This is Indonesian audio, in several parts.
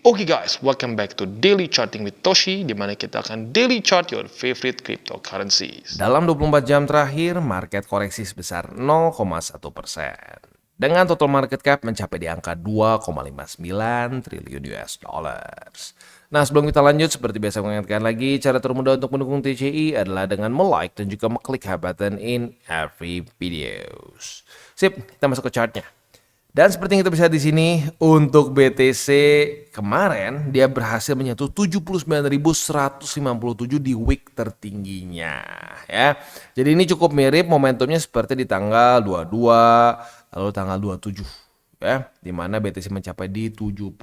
Oke guys, welcome back to Daily Charting with Toshi, di mana kita akan daily chart your favorite cryptocurrencies. Dalam 24 jam terakhir, market koreksi sebesar 0,1%. Dengan total market cap mencapai di angka 2,59 triliun US dollars. Nah, sebelum kita lanjut, seperti biasa mengingatkan lagi, cara termudah untuk mendukung TCI adalah dengan like dan juga klik hype button in every videos. Sip, kita masuk ke chartnya. Dan seperti yang kita bisa di sini, untuk BTC kemarin dia berhasil menyentuh 79.157 di week tertingginya ya. Jadi ini cukup mirip momentumnya seperti di tanggal 22 lalu tanggal 27 ya, di mana BTC mencapai di 79.000.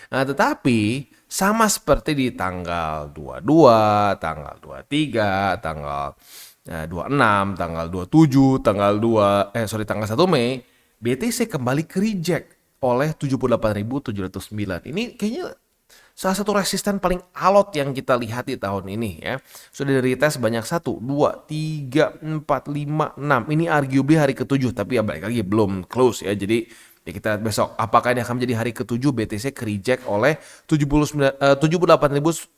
Nah, tetapi sama seperti di tanggal 22, tanggal 23, tanggal 26, tanggal 27, tanggal 1 Mei BTC kembali ke reject oleh 78.709. Ini kayaknya salah satu resisten paling alot yang kita lihat di tahun ini ya. Sudah di retest banyak 1, 2, 3, 4, 5, 6. Ini arguably hari ke-7, tapi ya balik lagi belum close ya. Jadi ya kita lihat besok apakah ini akan menjadi hari ke-7 BTC ke reject oleh 78.709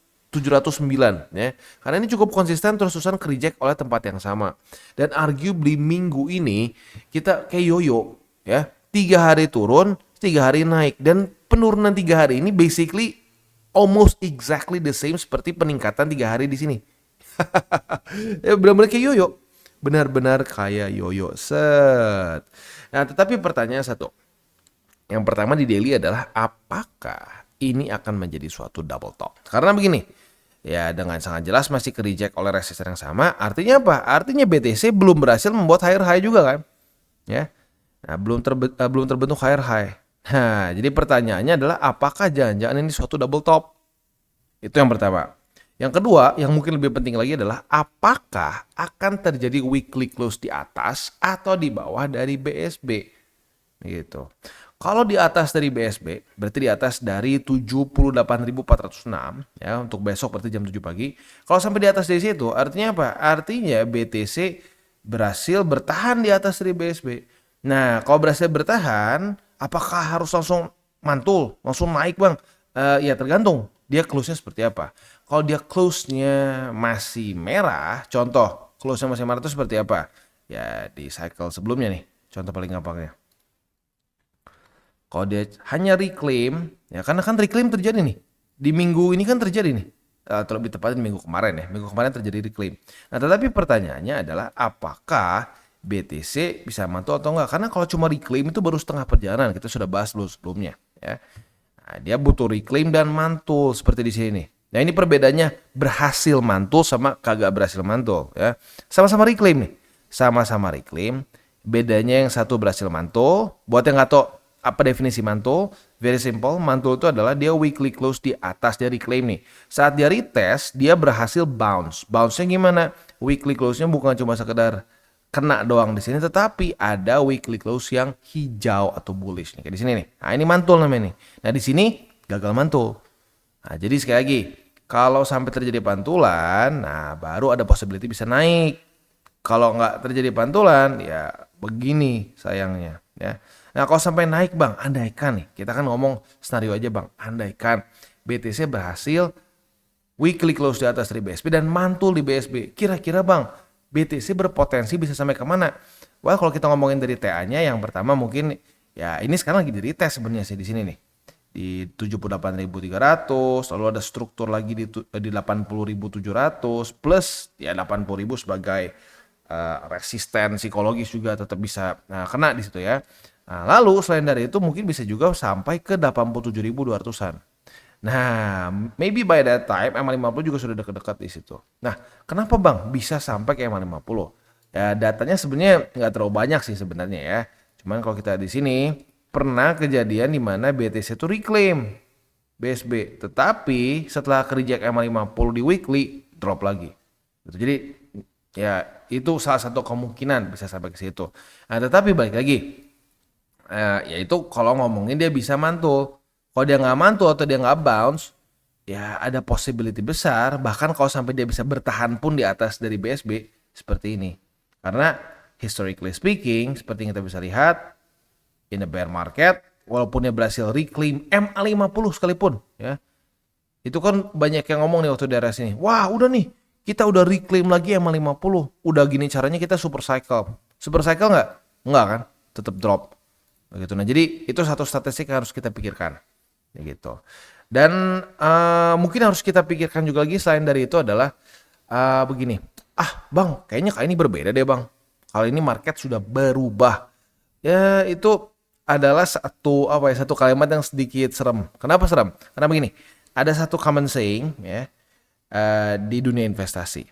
ya. Karena ini cukup konsisten terus-terusan ke reject oleh tempat yang sama. Dan arguably minggu ini kita kayak yoyo ya, 3 hari turun, 3 hari naik, dan penurunan 3 hari ini basically almost exactly the same seperti peningkatan 3 hari di sini. Ya, benar-benar kayak yoyo, benar-benar kayak yoyo set. Nah, tetapi pertanyaan satu, yang pertama di daily adalah apakah ini akan menjadi suatu double top? Karena begini, ya dengan sangat jelas masih ke reject oleh resisten yang sama. Artinya apa? Artinya BTC belum berhasil membuat higher high juga kan? Ya. Nah, belum terbentuk higher high. Nah, jadi pertanyaannya adalah apakah jangan-jangan ini suatu double top? Itu yang pertama. Yang kedua, yang mungkin lebih penting lagi adalah apakah akan terjadi weekly close di atas atau di bawah dari BSB? Gitu. Kalau di atas dari BSB, berarti di atas dari 78.406 ya, untuk besok berarti jam 7 pagi. Kalau sampai di atas dari situ, artinya apa? Artinya BTC berhasil bertahan di atas dari BSB. Nah, kalau berhasil bertahan, apakah harus langsung mantul, langsung naik bang? Ya tergantung dia close-nya seperti apa. Kalau dia close-nya masih merah, contoh close-nya masih merah itu seperti apa? Ya di cycle sebelumnya nih, contoh paling gampangnya. Kalau dia hanya reclaim, ya karena kan reclaim terjadi nih. Di minggu ini kan terjadi nih. Atau lebih tepatnya minggu kemarin ya. Minggu kemarin terjadi reclaim. Nah, tetapi pertanyaannya adalah apakah BTC bisa mantul atau enggak? Karena kalau cuma reclaim itu baru setengah perjalanan. Kita sudah bahas dulu sebelumnya ya. Nah, dia butuh reclaim dan mantul seperti di sini. Nah, ini perbedaannya berhasil mantul sama kagak berhasil mantul ya. Sama-sama reclaim nih. Sama-sama reclaim. Bedanya yang satu berhasil mantul. Buat yang nggak tahu apa definisi mantul? Very simple, mantul itu adalah dia weekly close di atas dari claim nih. Saat dia retest, dia berhasil bounce. Bounce-nya gimana? Weekly close-nya bukan cuma sekedar kena doang di sini, tetapi ada weekly close yang hijau atau bullish nih, kayak di sini nih. Nah, ini mantul namanya nih. Nah, di sini gagal mantul. Nah, jadi sekali lagi, kalau sampai terjadi pantulan, nah baru ada possibility bisa naik. Kalau nggak terjadi pantulan, ya begini sayangnya ya. Nah, kalau sampai naik bang, andaikan nih, kita kan ngomong skenario aja bang, andaikan BTC berhasil weekly close di atas dari BSB dan mantul di BSB, kira-kira bang, BTC berpotensi bisa sampai kemana? Well, kalau kita ngomongin dari TA-nya, yang pertama mungkin ya ini sekarang lagi di retest sebenarnya sih di sini nih. Di 78.300, lalu ada struktur lagi di 80.700 plus ya 80.000 sebagai resisten psikologis juga tetap bisa kena di situ ya. Nah, lalu selain dari itu mungkin bisa juga sampai ke 87.200-an. Nah, maybe by that time MA50 juga sudah dekat-dekat di situ. Nah, kenapa Bang bisa sampai ke MA50? Ya, datanya sebenarnya nggak terlalu banyak sih sebenarnya ya. Cuman kalau kita di sini pernah kejadian di mana BTC itu reclaim BSB, tetapi setelah kerja MA50 di weekly drop lagi. Gitu. Jadi ya itu salah satu kemungkinan bisa sampai ke situ. Nah, tetapi balik lagi, yaitu kalau ngomongin dia bisa mantul. Kalau dia nggak mantul atau dia nggak bounce, ya ada possibility besar. Bahkan kalau sampai dia bisa bertahan pun di atas dari BSB seperti ini. Karena historically speaking, seperti yang kita bisa lihat, in the bear market, walaupun dia berhasil reclaim MA50 sekalipun ya. Itu kan banyak yang ngomong nih waktu daerah sini. Wah, udah nih, kita udah reclaim lagi MA50. Udah gini caranya kita super cycle. Super cycle nggak? Nggak kan? Tetap drop. Begitu. Nah, jadi itu satu statistik yang harus kita pikirkan. Ya gitu. Dan mungkin harus kita pikirkan juga lagi selain dari itu adalah begini. Bang, kayaknya kali ini berbeda deh bang. Kali ini market sudah berubah. Ya, itu adalah satu kalimat yang sedikit serem. Kenapa serem? Karena begini. Ada satu common saying ya di dunia investasi.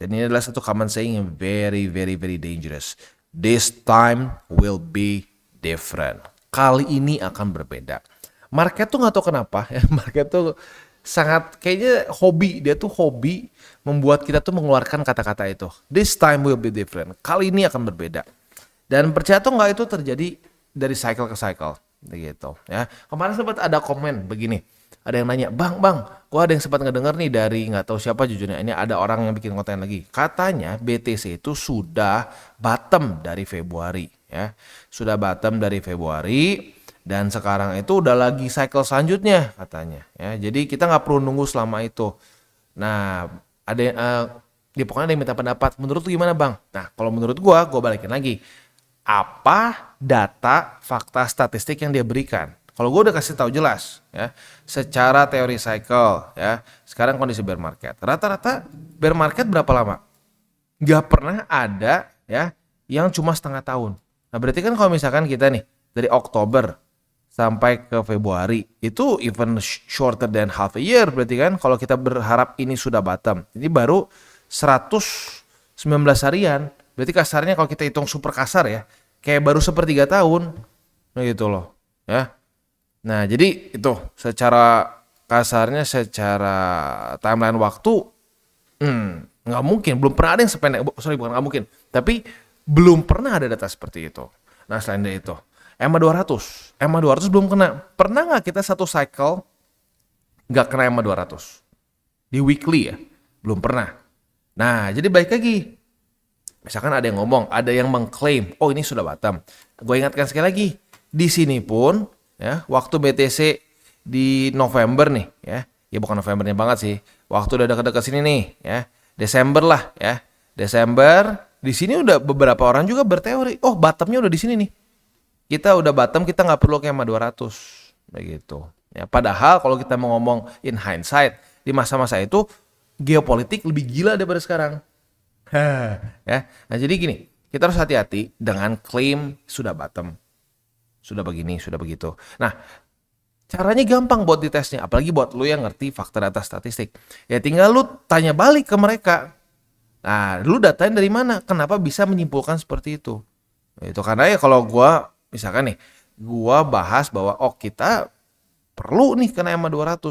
Dan ini adalah satu common saying yang very very very dangerous. This time will be different. Kali ini akan berbeda. Market tuh nggak tahu kenapa ya. Market tuh sangat kayaknya hobi. Dia tuh hobi membuat kita tuh mengeluarkan kata-kata itu. This time will be different. Kali ini akan berbeda. Dan percaya tuh nggak itu terjadi dari cycle ke cycle. Gitu ya. Kemarin sempat ada komen begini. Ada yang nanya, bang, gua ada yang sempat ngedenger nih dari nggak tahu siapa jujurnya. Ini ada orang yang bikin konten lagi. Katanya BTC itu sudah bottom dari Februari, ya, sudah bottom dari Februari dan sekarang itu udah lagi cycle selanjutnya katanya. Ya, jadi kita nggak perlu nunggu selama itu. Nah, ada pokoknya ada yang minta pendapat. Menurut lu gimana bang? Nah, kalau menurut gua balikin lagi. Apa data, fakta, statistik yang dia berikan? Kalau gue udah kasih tahu jelas ya, secara teori cycle ya, sekarang kondisi bear market. Rata-rata bear market berapa lama? Gak pernah ada ya yang cuma setengah tahun. Nah berarti kan kalau misalkan kita nih dari Oktober sampai ke Februari itu even shorter than half a year berarti kan kalau kita berharap ini sudah bottom. Ini baru 119 harian. Berarti kasarnya kalau kita hitung super kasar ya, kayak baru sepertiga tahun. Nah gitu loh ya. Nah jadi itu secara kasarnya secara timeline waktu nggak mungkin, belum pernah ada yang sependek, bukan nggak mungkin, tapi belum pernah ada data seperti itu. Nah selain dari itu MA200 belum kena. Pernah nggak kita satu cycle nggak kena MA200 di weekly ya? Belum pernah. Nah jadi baik lagi, misalkan ada yang ngomong, ada yang mengklaim, oh ini sudah bottom. Gue ingatkan sekali lagi, di sini pun ya, waktu BTC di November nih ya bukan Novembernya banget sih, waktu udah dekat-dekat sini nih ya, Desember lah ya, Desember di sini udah beberapa orang juga berteori, oh bottomnya udah di sini nih, kita udah bottom, kita nggak perlu kayak 200 begitu ya. Padahal kalau kita mau ngomong in hindsight, di masa-masa itu geopolitik lebih gila daripada sekarang. Ya, nah jadi gini, kita harus hati-hati dengan klaim sudah bottom. Sudah begini, sudah begitu. Nah, caranya gampang buat ditesnya. Apalagi buat lu yang ngerti fakta data statistik. Ya tinggal lu tanya balik ke mereka. Nah, lu datain dari mana? Kenapa bisa menyimpulkan seperti itu? Itu karena ya kalau gua, misalkan nih, gua bahas bahwa kita perlu nih kena MA200.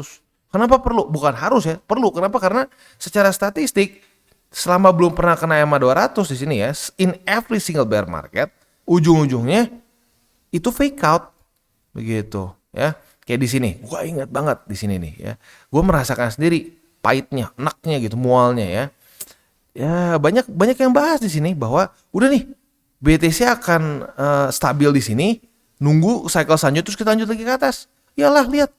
Kenapa perlu? Bukan harus ya, perlu. Kenapa? Karena secara statistik, selama belum pernah kena MA200 di sini ya, in every single bear market, ujung-ujungnya itu fake out begitu ya. Kayak di sini, gua ingat banget di sini nih ya. Gua merasakan sendiri pahitnya, enaknya gitu, mualnya ya. Ya banyak yang bahas di sini bahwa udah nih BTC akan stabil di sini, nunggu cycle selanjutnya terus kita lanjut lagi ke atas. Yalah lihat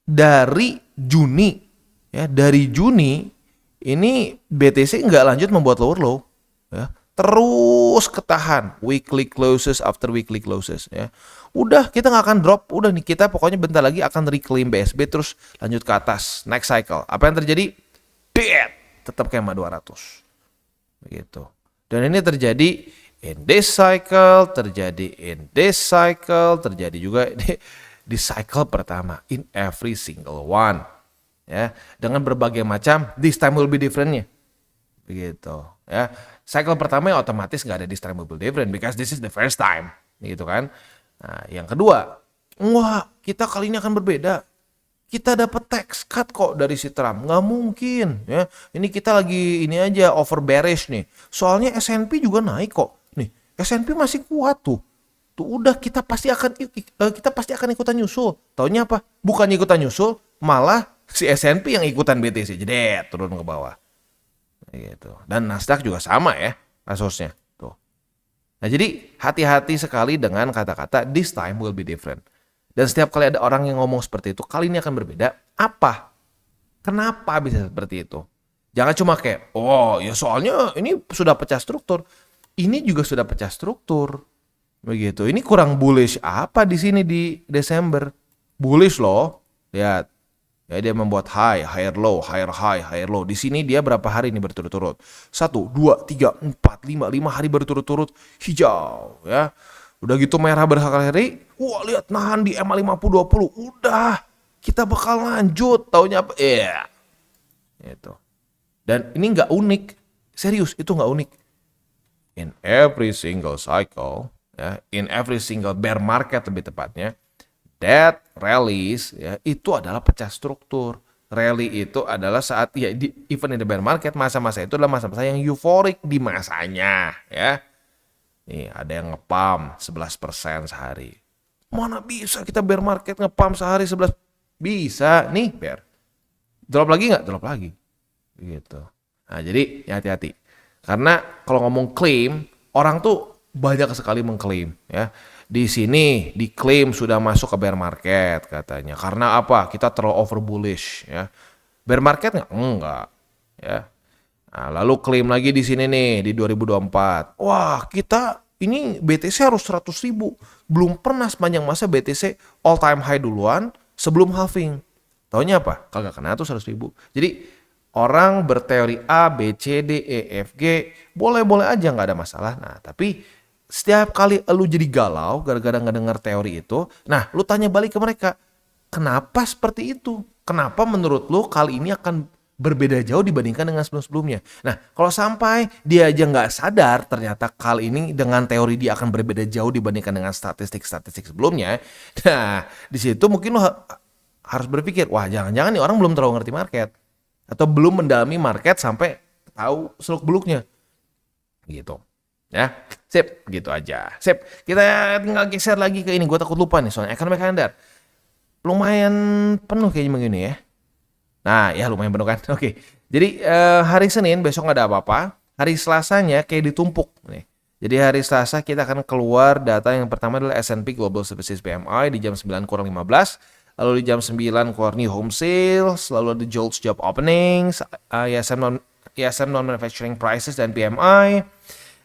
dari Juni ya, dari Juni ini BTC nggak lanjut membuat lower low ya. Terus ketahan weekly closes after weekly closes ya. Udah kita nggak akan drop, udah nih kita pokoknya bentar lagi akan reclaim BSB terus lanjut ke atas next cycle. Apa yang terjadi? Dead, tetap kayak 200 begitu. Dan ini terjadi in this cycle, terjadi in this cycle, terjadi juga di cycle pertama, in every single one ya, dengan berbagai macam this time will be different-nya begitu ya. Cycle pertama yang otomatis nggak ada this time will be different because this is the first time gitu kan. Nah yang kedua, wah kita kali ini akan berbeda, kita dapat tax cut kok dari si Trump. Nggak mungkin ya, ini kita lagi ini aja over bearish nih, soalnya S&P juga naik kok nih, S&P masih kuat tuh udah kita pasti akan ikutan nyusul. Taunya apa? Bukan ikutan nyusul, malah si S&P yang ikutan BTC jedet turun ke bawah gitu. Dan Nasdaq juga sama ya kasusnya tuh. Nah jadi hati-hati sekali dengan kata-kata this time will be different. Dan setiap kali ada orang yang ngomong seperti itu, kali ini akan berbeda. Apa? Kenapa bisa seperti itu? Jangan cuma kayak, oh ya soalnya ini sudah pecah struktur. Ini juga sudah pecah struktur. Begitu. Ini kurang bullish apa di sini di Desember? Bullish loh. Lihat. Ya, dia membuat high, higher low, higher high, higher low. Di sini dia berapa hari ini berturut-turut? 1, 2, 3, 4, 5 hari berturut-turut hijau. Ya. Udah gitu merah berkali-kali. Wah lihat nahan di EMA 50-20. Udah. Kita bakal lanjut. Taunya apa? Iya. Itu. Dan ini nggak unik. Serius, itu nggak unik. In every single cycle, ya, in every single bear market lebih tepatnya, that rallies ya itu adalah pecah struktur. Rally itu adalah saat ya di even in the bear market masa-masa itu adalah masa-masa yang euforik di masanya ya. Nih ada yang ngepam 11% sehari. Mana bisa kita bear market ngepam sehari 11? Bisa nih bear. Drop lagi nggak? Drop lagi. Gitu. Nah jadi ya hati-hati. Karena kalau ngomong claim, orang tuh banyak sekali mengklaim ya. Di sini diklaim sudah masuk ke bear market katanya. Karena apa? Kita terlalu over bullish ya. Bear market nggak? Enggak. Ya. Nah, lalu klaim lagi di sini nih di 2024. Wah, kita ini BTC harus 100.000. Belum pernah sepanjang masa BTC all time high duluan sebelum halving. Taunya apa? Kagak kena tuh 100.000. Jadi orang berteori A, B, C, D, E, F, G boleh-boleh aja nggak ada masalah. Nah, tapi setiap kali lu jadi galau gara-gara nggak dengar teori itu, nah lu tanya balik ke mereka, kenapa seperti itu? Kenapa menurut lu kali ini akan berbeda jauh dibandingkan dengan sebelum-sebelumnya? Nah, kalau sampai dia aja nggak sadar ternyata kali ini dengan teori dia akan berbeda jauh dibandingkan dengan statistik-statistik sebelumnya, nah di situ mungkin lu harus berpikir, wah jangan-jangan nih orang belum terlalu ngerti market atau belum mendalami market sampai tahu seluk-beluknya, gitu. Ya, sip, gitu aja. Sip, kita tinggal geser lagi ke ini. Gue takut lupa nih soalnya ekonomi kalender. Lumayan penuh kayaknya begini ya. Nah, ya lumayan penuh kan. Oke. Jadi hari Senin besok nggak ada apa-apa. Hari Selasanya kayak ditumpuk nih. Jadi hari Selasa kita akan keluar data yang pertama adalah S&P Global Services PMI di jam 9 kurang 15. Lalu di jam 9 keluar new home sales. Lalu ada JOLTS job openings, ISM non-manufacturing prices dan PMI.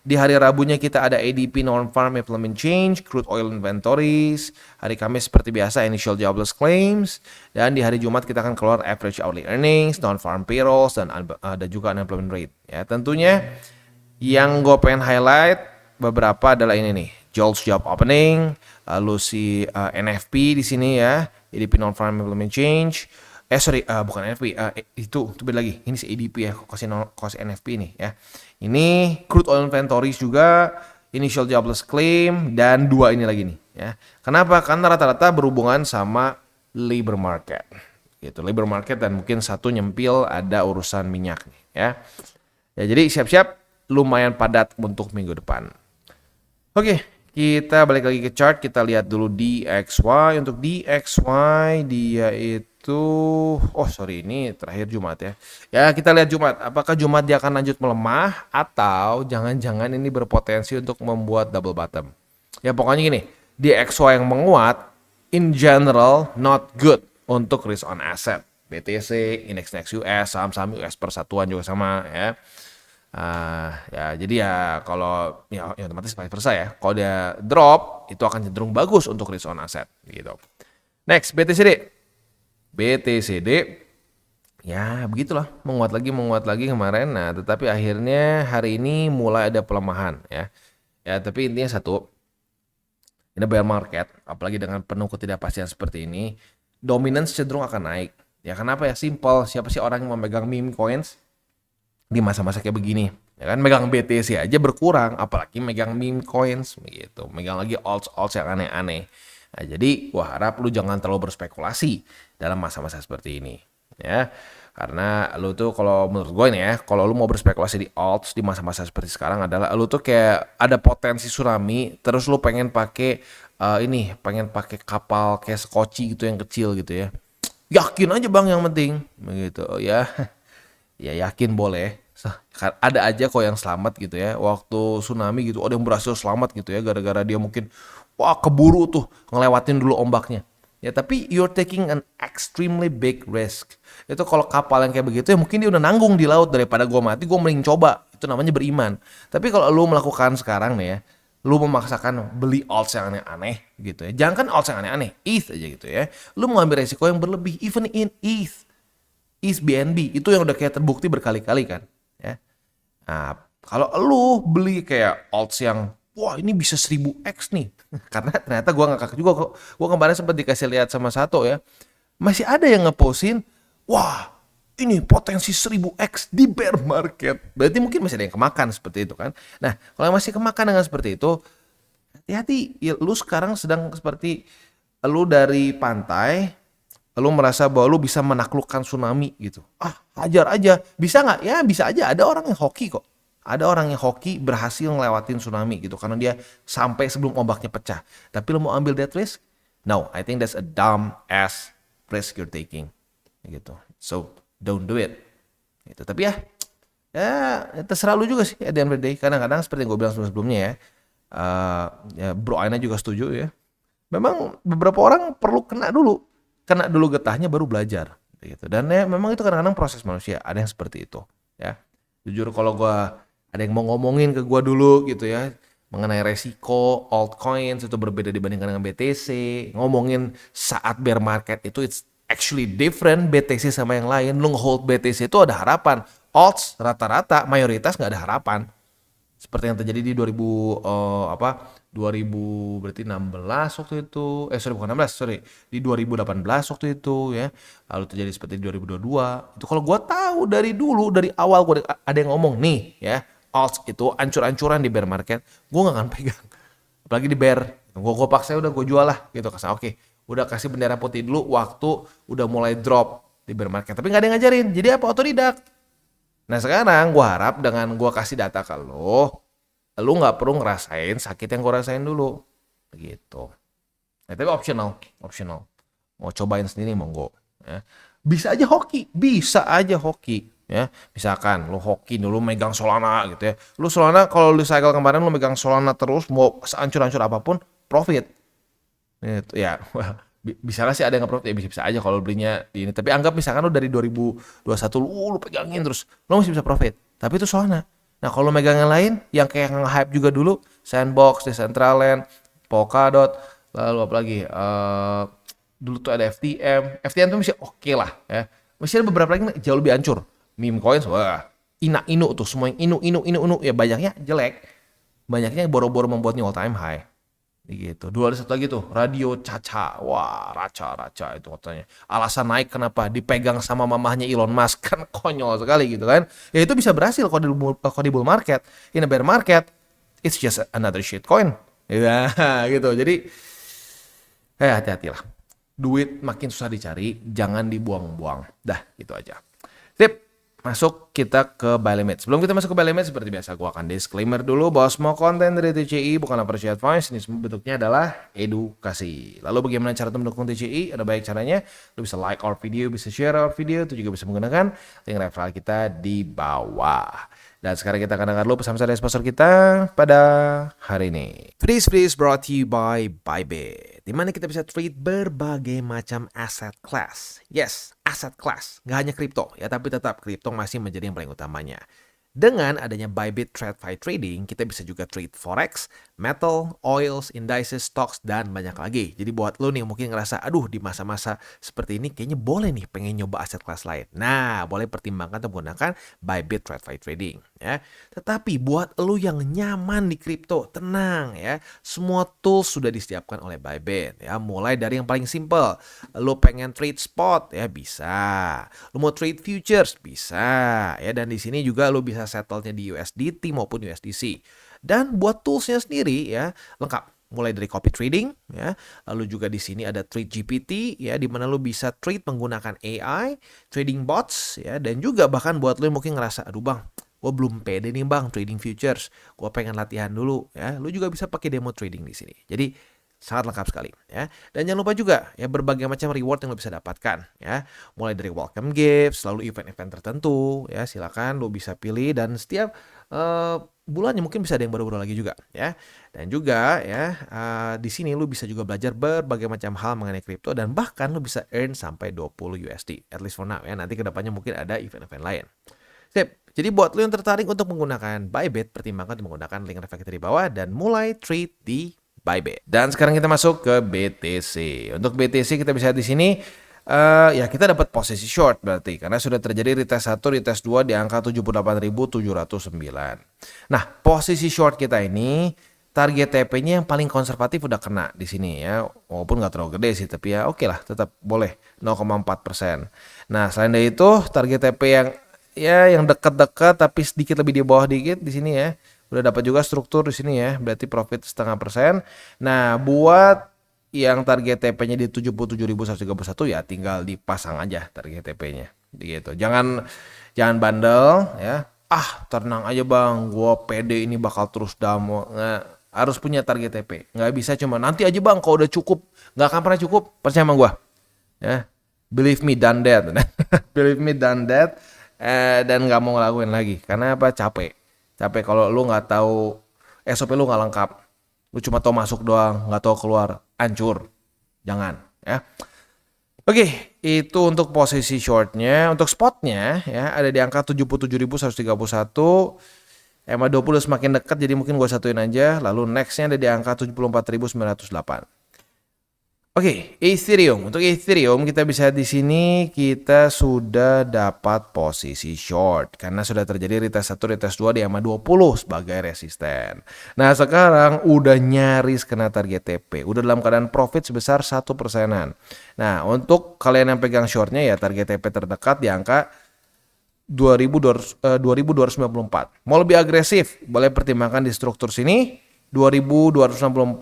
Di hari Rabunya kita ada ADP non-farm employment change, crude oil inventories. Hari Kamis seperti biasa initial jobless claims. Dan di hari Jumat kita akan keluar average hourly earnings, non-farm payrolls, dan ada juga unemployment rate. Ya, tentunya yang gue pengen highlight beberapa adalah ini nih, JOLTS job opening, lalu si NFP di sini ya, ADP non-farm employment change. Bukan NFP, itu beda lagi. Ini si ADP ya, kosi NFP nih ya. Ini crude oil inventories juga, initial jobless claim, dan dua ini lagi nih ya. Kenapa? Karena rata-rata berhubungan sama labor market. Gitu, labor market dan mungkin satu nyempil ada urusan minyak nih ya. Ya jadi siap-siap lumayan padat untuk minggu depan. Oke, kita balik lagi ke chart, kita lihat dulu DXY. Untuk DXY dia itu ini terakhir Jumat ya. Ya kita lihat Jumat, apakah Jumat dia akan lanjut melemah atau jangan-jangan ini berpotensi untuk membuat double bottom. Ya pokoknya gini, DXY yang menguat in general not good untuk risk on asset. BTC, Index US, saham-saham US persatuan juga sama ya. Ya jadi ya kalau ya otomatis vice versa ya. Kalau dia drop itu akan cenderung bagus untuk risk on asset gitu. Next BTCD ya begitulah menguat lagi kemarin. Nah tetapi akhirnya hari ini mulai ada pelemahan ya. Ya tapi intinya satu, ini bear market apalagi dengan penuh ketidakpastian seperti ini, dominance cenderung akan naik. Ya kenapa ya? Simple, siapa sih orang yang memegang meme coins di masa-masa kayak begini? Ya kan megang BTC aja berkurang, apalagi megang meme coins gitu, megang lagi alts yang aneh-aneh. Nah, jadi gua harap lu jangan terlalu berspekulasi dalam masa-masa seperti ini ya. Karena lu tuh kalau menurut gue ini ya, kalau lu mau berspekulasi di alts di masa-masa seperti sekarang adalah lu tuh kayak ada potensi tsunami, terus lu pengen pakai kapal kayak Skoci gitu yang kecil gitu ya. Yakin aja bang yang penting begitu ya. Ya yakin boleh. Ada aja kok yang selamat gitu ya. Waktu tsunami gitu ada yang berhasil selamat gitu ya gara-gara dia mungkin wah keburu tuh ngelewatin dulu ombaknya. Ya, tapi you're taking an extremely big risk. Itu kalau kapal yang kayak begitu ya mungkin dia udah nanggung di laut, daripada gue mati gue mending coba. Itu namanya beriman. Tapi kalau lu melakukan sekarang nih ya, lu memaksakan beli alts yang aneh-aneh gitu ya. Jangan kan alts yang aneh-aneh, ETH aja gitu ya. Lu mengambil resiko yang berlebih even in ETH. ETH BNB itu yang udah kayak terbukti berkali-kali kan, ya. Nah, kalau lu beli kayak alts yang wah ini bisa 1000x nih. Karena ternyata gue ngakak juga kok. Gue kemarin sempat dikasih lihat sama Sato ya. Masih ada yang ngepostin, wah ini potensi 1000x di bear market. Berarti mungkin masih ada yang kemakan seperti itu kan. Nah kalau masih kemakan dengan seperti itu, hati-hati. Ya, lu sekarang sedang seperti lu dari pantai, lu merasa bahwa lu bisa menaklukkan tsunami gitu. Ah, hajar aja. Bisa nggak? Ya bisa aja. Ada orang yang hoki kok. Ada orang yang hoki berhasil ngelewatin tsunami gitu karena dia sampai sebelum ombaknya pecah. Tapi lu mau ambil that risk? No, I think that's a dumb ass risk you're taking. Gitu. So, don't do it. Gitu. Tapi ya terserah lu juga sih at the end of the day. Kadang-kadang seperti yang gue bilang sebelumnya ya. Ya Bro Aina juga setuju ya. Memang beberapa orang perlu kena dulu getahnya baru belajar gitu. Dan ya memang itu kadang-kadang proses manusia, ada yang seperti itu ya. Jujur kalau ada yang mau ngomongin ke gua dulu gitu ya mengenai resiko altcoins itu berbeda dibandingkan dengan BTC, ngomongin saat bear market itu it's actually different BTC sama yang lain. Lu nge-hold BTC itu ada harapan, alts rata-rata mayoritas nggak ada harapan. Seperti yang terjadi di 2000 berarti 16 waktu itu. Sorry bukan 16, sorry. Di 2018 waktu itu ya. Lalu terjadi seperti di 2022. Itu kalau gua tahu dari dulu, dari awal gua ada yang ngomong nih ya, alts itu ancur-ancuran di bear market, gua nggak akan pegang. Apalagi di bear. Gua paksa udah gua jual lah gitu. Oke, udah kasih bendera putih dulu waktu udah mulai drop di bear market. Tapi nggak ada yang ngajarin. Jadi apa? Otodidak. Nah sekarang gue harap dengan gue kasih data ke lo nggak perlu ngerasain sakit yang gue rasain dulu, begitu. Nah, tapi optional. Mau cobain sendiri monggo. Ya. Bisa aja hoki, ya. Misalkan lo hoki dulu megang Solana gitu ya. Lo Solana kalau di cycle kemarin lo megang Solana terus mau seancur-ancur apapun profit. Itu ya. Bisa sih ada yang nge-profit ya bisa aja kalau belinya di ini. Tapi anggap misalkan lu dari 2021 lu pegangin terus, lu masih bisa profit. Tapi itu Solana. Nah, kalau megang yang lain yang kayak nge-hype juga dulu, Sandbox, Decentraland, Polkadot, lalu apa lagi? Dulu tuh ada FTM. FTM tuh masih oke lah ya. Masih ada beberapa lagi jauh lebih hancur. Meme coins, wah, inu tuh semua yang inu ya banyaknya jelek. Banyaknya boro-boro membuatnya all time high. Gitu. Dua ada satu lagi tuh, Radio Caca. Wah, Raca itu katanya. Alasan naik kenapa? Dipegang sama mamahnya Elon Musk. Kan konyol sekali gitu kan. Ya itu bisa berhasil kalau di bull market. In a bear market, it's just another shit coin. Ya, gitu. Jadi, hati-hatilah. Duit makin susah dicari, jangan dibuang-buang. Dah, gitu aja. Tip. Masuk kita ke buy limit. Sebelum kita masuk ke buy limit, seperti biasa gue akan disclaimer dulu bahwa semua konten dari TCI bukanlah financial advice. Ini semua bentuknya adalah edukasi. Lalu bagaimana cara mendukung TCI? Ada banyak caranya. Lu bisa like our video, bisa share our video. Itu juga bisa menggunakan link referral kita di bawah. Dan sekarang kita akan dengar dulu pesan-pesan dari sponsor kita pada hari ini. Freeze brought to you by Bybit. Di mana kita bisa trade berbagai macam asset class. Yes, asset class. Nggak hanya kripto ya, tapi tetap kripto masih menjadi yang paling utamanya. Dengan adanya Bybit TradFi Trading, kita bisa juga trade forex, metal, oils, indices, stocks, dan banyak lagi. Jadi buat lo nih mungkin ngerasa, aduh di masa-masa seperti ini kayaknya boleh nih pengen nyoba aset kelas lain. Nah, boleh pertimbangkan atau menggunakan Bybit TradFi Trading. Ya. Tetapi buat lo yang nyaman di kripto, tenang ya. Semua tools sudah disiapkan oleh Bybit. Ya. Mulai dari yang paling simple, lo pengen trade spot, ya bisa. Lo mau trade futures, bisa. Ya. Dan di sini juga lo bisa settle-nya di USDT maupun USDC. Dan buat toolsnya sendiri ya lengkap, mulai dari copy trading ya, lalu juga di sini ada Trade GPT ya, di mana lo bisa trade menggunakan AI, trading bots ya, dan juga bahkan buat lo yang mungkin ngerasa aduh bang, gue belum pede nih bang trading futures, gue pengen latihan dulu ya, lo juga bisa pakai demo trading di sini. Jadi sangat lengkap sekali ya. Dan jangan lupa juga ya berbagai macam reward yang lo bisa dapatkan ya. Mulai dari welcome gifts, lalu event-event tertentu ya, silakan lo bisa pilih dan setiap bulannya, mungkin bisa ada yang baru-baru lagi juga ya. Dan juga ya di sini lu bisa juga belajar berbagai macam hal mengenai kripto dan bahkan lu bisa earn sampai 20 USD at least for now ya. Nanti kedepannya mungkin ada event-event lain. Sip. Jadi buat lu yang tertarik untuk menggunakan Bybit, pertimbangkan untuk menggunakan link reflector di bawah dan mulai trade di Bybit. Dan sekarang kita masuk ke BTC. Untuk BTC kita bisa lihat di sini ya kita dapat posisi short berarti karena sudah terjadi retest 1, retest 2 di angka 78.709. Nah, posisi short kita ini target TP-nya yang paling konservatif udah kena di sini ya. Walaupun nggak terlalu gede sih, tapi ya oke lah, tetap boleh 0,4%. Nah, selain dari itu target TP yang dekat-dekat tapi sedikit lebih di bawah dikit di sini ya. Udah dapat juga struktur di sini ya, berarti profit 0,5%. Nah, buat yang target TP-nya di 77.131 ya tinggal dipasang aja target TP-nya gitu. Jangan bandel ya. Tenang aja bang, gua pede ini bakal terus damo. Nggak, harus punya target TP. Nggak bisa cuma nanti aja bang kalau udah cukup. Nggak akan pernah cukup, percaya sama gua ya. Believe me, done that. Believe me, done that. Dan nggak mau ngelakuin lagi karena apa? Capek kalau lu nggak tahu SOP lu nggak lengkap. Lu cuma tahu masuk doang, nggak tahu keluar, hancur. Jangan ya. Oke, itu untuk posisi shortnya. Untuk spotnya ya ada di angka 77.131. EMA20 semakin dekat, jadi mungkin gue satuin aja. Lalu nextnya ada di angka 74.908. Oke, Ethereum. Untuk Ethereum kita bisa di sini kita sudah dapat posisi short karena sudah terjadi retest 1, retest 2 di EMA20 sebagai resisten. Nah, sekarang udah nyaris kena target TP. Udah dalam keadaan profit sebesar 1%. Nah, untuk kalian yang pegang shortnya ya target TP terdekat di angka 2.294. Mau lebih agresif, boleh pertimbangkan di struktur sini 2.264,7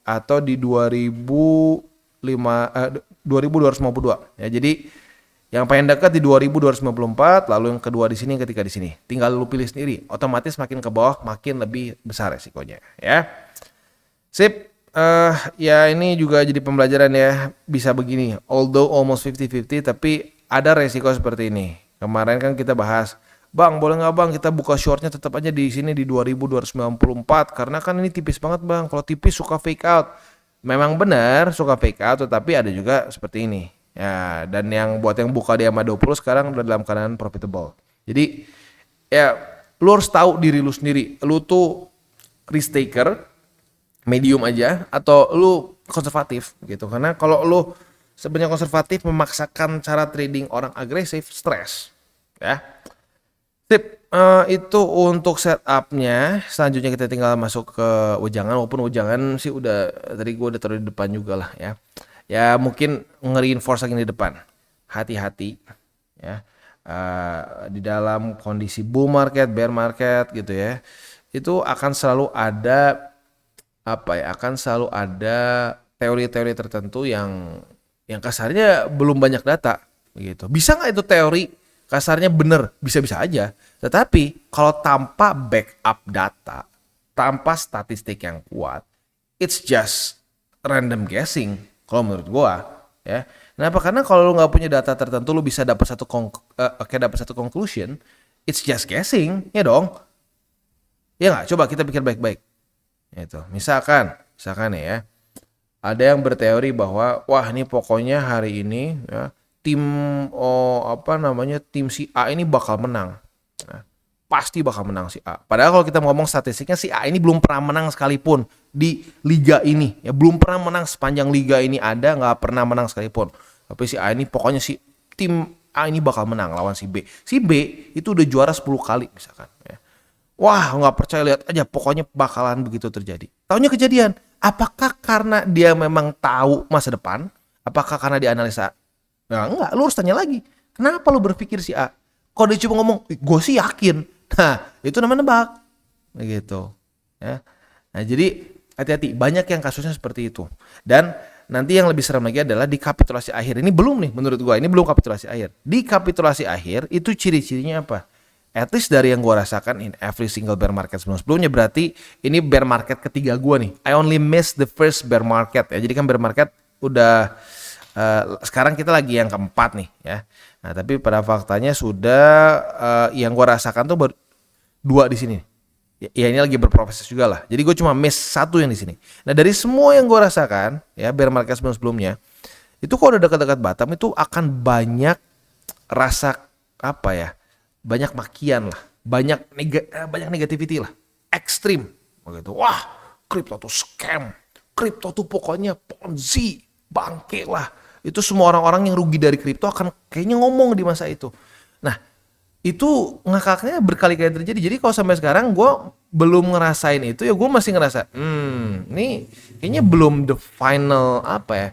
atau di 2.252 ya. Jadi yang paling dekat di 2.254, lalu yang kedua di sini, yang ketiga di sini. Tinggal lu pilih sendiri. Otomatis makin ke bawah makin lebih besar resikonya ya. Sip. Ya ini juga jadi pembelajaran ya, bisa begini. Although almost 50-50 tapi ada resiko seperti ini. Kemarin kan kita bahas, bang boleh nggak bang kita buka shortnya tetap aja di sini di 2.294 karena kan ini tipis banget bang. Kalau tipis suka fake out. Memang benar suka fake out, tetapi ada juga seperti ini ya. Dan yang buat yang buka di EMA20 sekarang udah dalam keadaan profitable. Jadi ya lu harus tahu diri lu sendiri. Lu tuh risk taker medium aja atau lu konservatif gitu. Karena kalau lu sebenarnya konservatif memaksakan cara trading orang agresif, stres ya. Tip itu untuk setupnya. Selanjutnya kita tinggal masuk ke wejangan. Walaupun wejangan sih udah tadi gue udah taruh di depan juga lah ya. Ya mungkin nge-reinforce lagi di depan. Hati-hati ya. Di dalam kondisi bull market, bear market gitu ya. Itu akan selalu ada akan selalu ada teori-teori tertentu yang kasarnya belum banyak data gitu. Bisa nggak itu teori kasarnya bener? Bisa-bisa aja. Tetapi kalau tanpa backup data, tanpa statistik yang kuat, it's just random guessing kalau menurut gua ya. Kenapa? Karena kalau lu nggak punya data tertentu, lu bisa dapat satu conclusion, it's just guessing ya dong. Ya nggak? Coba kita pikir baik-baik. Itu. Misalkan ya, ada yang berteori bahwa wah ini pokoknya hari ini ya tim tim si A ini bakal menang. Nah, pasti bakal menang si A. Padahal kalau kita ngomong statistiknya si A ini belum pernah menang sekalipun di liga ini. Ya belum pernah menang sepanjang liga ini ada, nggak pernah menang sekalipun. Tapi si A ini pokoknya si tim A ini bakal menang lawan si B. Si B itu udah juara 10 kali misalkan ya. Wah, nggak percaya, lihat aja, pokoknya bakalan begitu terjadi. Taunya kejadian. Apakah karena dia memang tahu masa depan? Apakah karena dia analisa? Nah, enggak, lu harus tanya lagi. Kenapa lu berpikir si A? Kalau dia cuma ngomong, gue sih yakin. Nah, itu namanya nebak. Gitu. Ya. Nah, jadi hati-hati. Banyak yang kasusnya seperti itu. Dan nanti yang lebih serem lagi adalah di kapitulasi akhir. Ini belum nih, menurut gue. Ini belum kapitulasi akhir. Di kapitulasi akhir, itu ciri-cirinya apa? At least dari yang gue rasakan in every single bear market sebelumnya, berarti ini bear market ketiga gue nih. I only miss the first bear market ya. Jadi kan bear market udah sekarang kita lagi yang keempat nih ya. Nah tapi pada faktanya sudah yang gue rasakan tuh baru 2 di sini. Ya ini lagi berproses juga lah. Jadi gue cuma miss satu yang di sini. Nah dari semua yang gue rasakan ya bear market sebelumnya itu kalau udah dekat-dekat Batam itu akan banyak rasa apa ya? Banyak makian lah, banyak negativity lah, ekstrim begitu. Wah, kripto tuh scam, kripto tuh pokoknya ponzi, bangke lah. Itu semua orang-orang yang rugi dari kripto akan kayaknya ngomong di masa itu. Nah, itu ngakaknya berkali-kali terjadi. Jadi kalau sampai sekarang gue belum ngerasain itu ya gue masih ngerasa, ini kayaknya belum the final apa ya,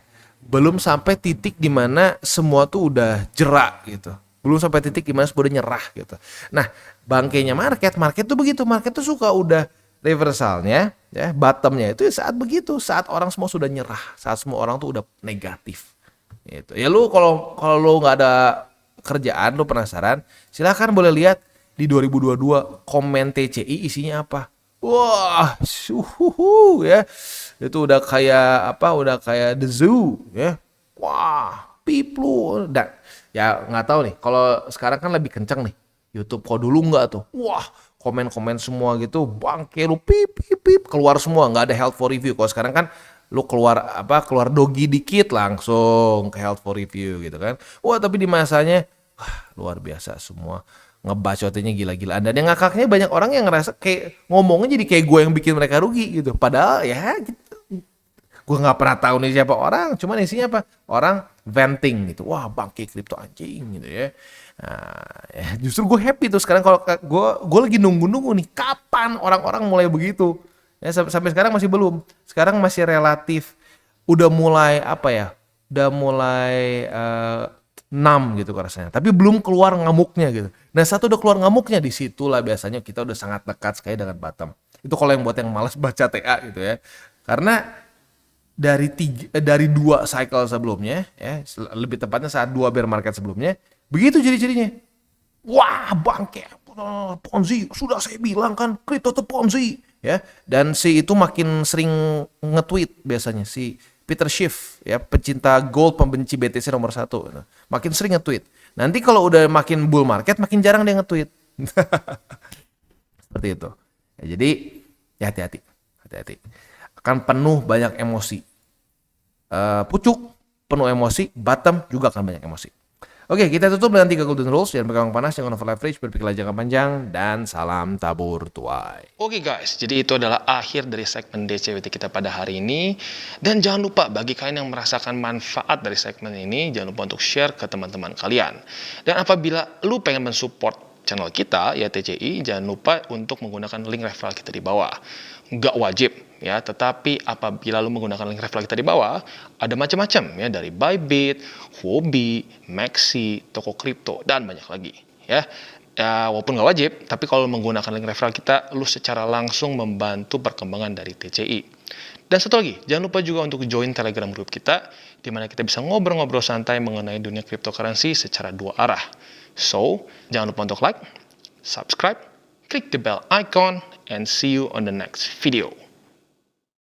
belum sampai titik dimana semua tuh udah jerak gitu. Belum sampai titik dimana semua udah nyerah gitu. Nah, bangkainya market tuh begitu. Market tuh suka udah reversalnya, ya bottomnya itu saat begitu, saat orang semua sudah nyerah, saat semua orang tuh udah negatif. Gitu. Ya lu kalau lu nggak ada kerjaan, lu penasaran, silakan boleh lihat di 2022 komen TCI isinya apa. Wah, ya. Itu udah kayak apa? Udah kayak The Zoo, ya. Wah, piplu. Dan ya nggak tahu nih. Kalau sekarang kan lebih kenceng nih YouTube. Kalau dulu nggak tuh. Wah, komen-komen semua gitu. Bangke lu pip pip pip keluar semua. Nggak ada health for review. Kalau sekarang kan lu keluar dogi dikit langsung ke health for review gitu kan. Wah, tapi di masanya luar biasa semua ngebacotinnya gila-gilaan. Dan yang ngakaknya banyak orang yang ngerasa kayak ngomongnya jadi kayak gue yang bikin mereka rugi gitu. Padahal ya gitu. Gue nggak pernah tahu nih siapa orang. Cuman isinya apa? Orang venting gitu. Wah bangke kripto anjing gitu ya. Nah, ya justru gue happy tuh sekarang kalau gue lagi nunggu-nunggu nih kapan orang-orang mulai begitu. Ya sampai sekarang masih belum. Sekarang masih relatif udah mulai apa ya? Udah mulai numb gitu rasanya. Tapi belum keluar ngamuknya gitu. Nah satu udah keluar ngamuknya di situlah biasanya kita udah sangat dekat sekali dengan Batam. Itu kalau yang buat yang malas baca TA gitu ya. Karena dari dua cycle sebelumnya ya, lebih tepatnya saat dua bear market sebelumnya, begitu ciri-cirinya. Wah bangke, Ponzi, sudah saya bilang kan kripto itu Ponzi ya. Dan si itu makin sering nge-tweet biasanya si Peter Schiff ya, pecinta gold, pembenci BTC nomor 1. Makin sering nge-tweet. Nanti kalau udah makin bull market makin jarang dia nge-tweet. Seperti itu. Ya, jadi ya hati-hati. Akan penuh banyak emosi. Pucuk penuh emosi, bottom juga akan banyak emosi. Oke, kita tutup dengan 3 golden rules. Jangan pegang panas, jangan over leverage, berpikirlah jangka panjang, dan salam tabur tuai. Oke guys, jadi itu adalah akhir dari segmen DCWT kita pada hari ini. Dan jangan lupa bagi kalian yang merasakan manfaat dari segmen ini, jangan lupa untuk share ke teman-teman kalian. Dan apabila lu pengen mensupport channel kita, ya TCI, jangan lupa untuk menggunakan link referral kita di bawah. Nggak wajib ya, tetapi apabila lu menggunakan link referral kita di bawah, ada macam-macam ya, dari Bybit, Huobi, Maxi, toko kripto, dan banyak lagi ya. Ya, walaupun nggak wajib, tapi kalau menggunakan link referral kita, lu secara langsung membantu perkembangan dari TCI. Dan satu lagi, jangan lupa juga untuk join Telegram group kita, di mana kita bisa ngobrol-ngobrol santai mengenai dunia cryptocurrency secara dua arah. So, jangan lupa untuk like, subscribe, click the bell icon, and see you on the next video.